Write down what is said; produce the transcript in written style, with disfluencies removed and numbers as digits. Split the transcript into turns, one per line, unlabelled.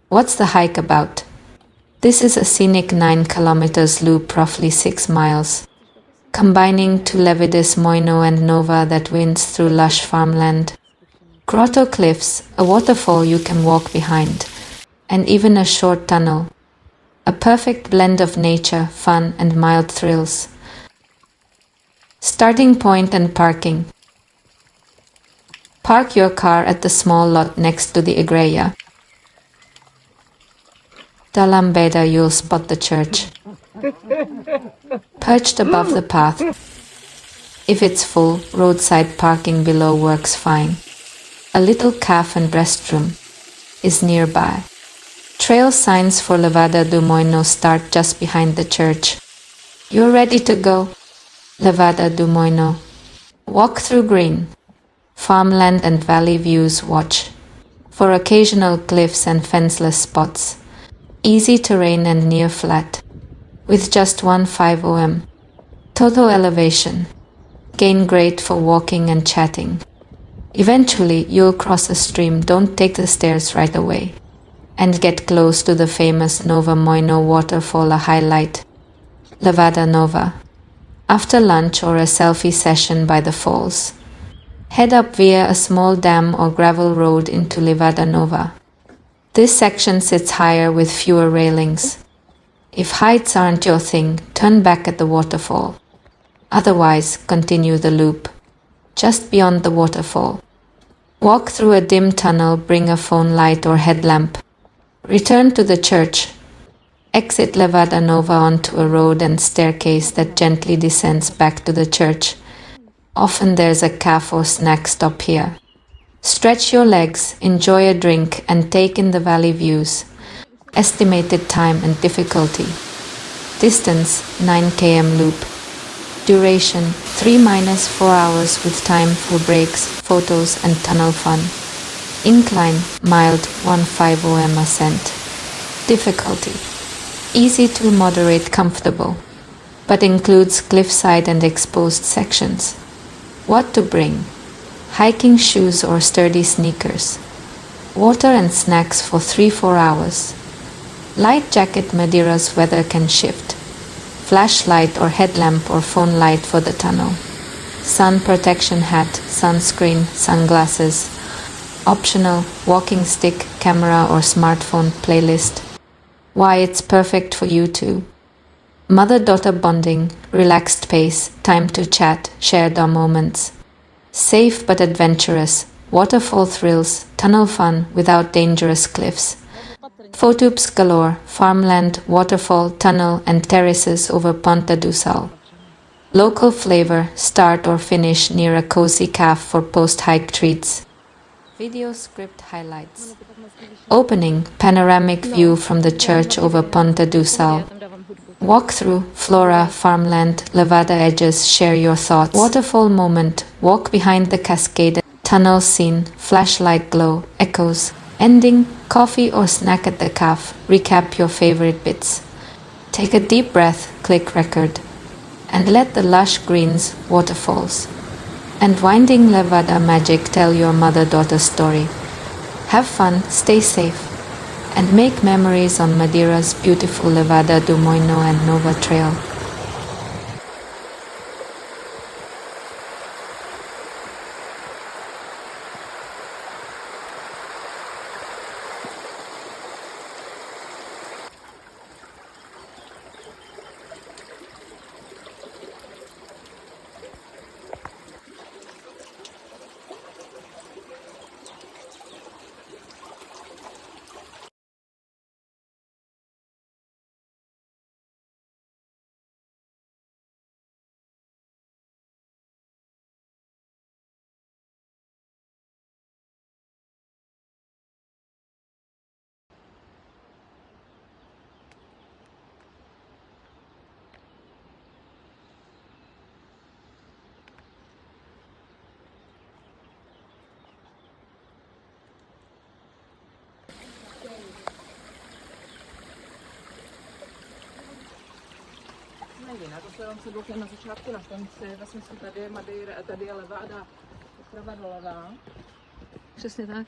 What's the hike about? This is a scenic 9 kilometers loop, roughly 6 miles, combining two Levades, Moino and Nova that winds through lush farmland. Grotto cliffs, a waterfall you can walk behind, and even a short tunnel. A perfect blend of nature, fun, and mild thrills. Starting point and parking. Park your car at the small lot next to the iglesia. Da Lambeda, you'll spot the church. Perched above the path. If it's full, roadside parking below works fine. A little calf and restroom is nearby. Trail signs for Levada do Moino start just behind the church. You're ready to go. Levada do Moino. Walk through green. Farmland and valley views watch. For occasional cliffs and fenceless spots. Easy terrain and near flat. With just 1.5 om. Total elevation. Gain great for walking and chatting. Eventually, you'll cross a stream, don't take the stairs right away. And get close to the famous Nova Moino waterfall, a highlight. Levada Nova. After lunch or a selfie session by the falls. Head up via a small dam or gravel road into Levada Nova. This section sits higher with fewer railings. If heights aren't your thing, turn back at the waterfall. Otherwise, continue the loop. Just beyond the waterfall. Walk through a dim tunnel, bring a phone light or headlamp. Return to the church. Exit Levada Nova onto a road and staircase that gently descends back to the church. Often there's a cafe or snack stop here. Stretch your legs, enjoy a drink, and take in the valley views. Estimated time and difficulty. Distance 9 km loop. Duration 3-4 hours with time for breaks, photos, and tunnel fun. Incline mild 1.5 om ascent. Difficulty easy to moderate, comfortable, but includes cliffside and exposed sections. What to bring? Hiking shoes or sturdy sneakers. Water and snacks for 3-4 hours. Light jacket, Madeira's weather can shift. Flashlight or headlamp or phone light for the tunnel. Sun protection hat, sunscreen, sunglasses. Optional, walking stick, camera or smartphone playlist. Why it's perfect for you too. Mother-daughter bonding, relaxed pace, time to chat, share our moments. Safe but adventurous, waterfall thrills, tunnel fun without dangerous cliffs. Photoops galore, farmland, waterfall, tunnel and terraces over Ponta do Sal. Local flavor, start or finish near a cozy cafe for post-hike treats. Video script highlights. Opening, panoramic view from the church over Ponta do Sal. Walkthrough, flora, farmland, Levada edges, share your thoughts. Waterfall moment, walk behind the cascade, tunnel scene, flashlight glow, echoes. Ending, coffee or snack at the cafe, recap your favorite bits. Take a deep breath, click record. And let the lush greens, waterfalls. And winding Levada magic tell your mother-daughter story. Have fun, stay safe. And make memories on Madeira's beautiful Levada do Moino and Nova Trail.
Jinak, to jsem si doufám na začátku na konci, vlastně jsou tady Madeira, tady je Levada, doprava doleva.
Přesně tak.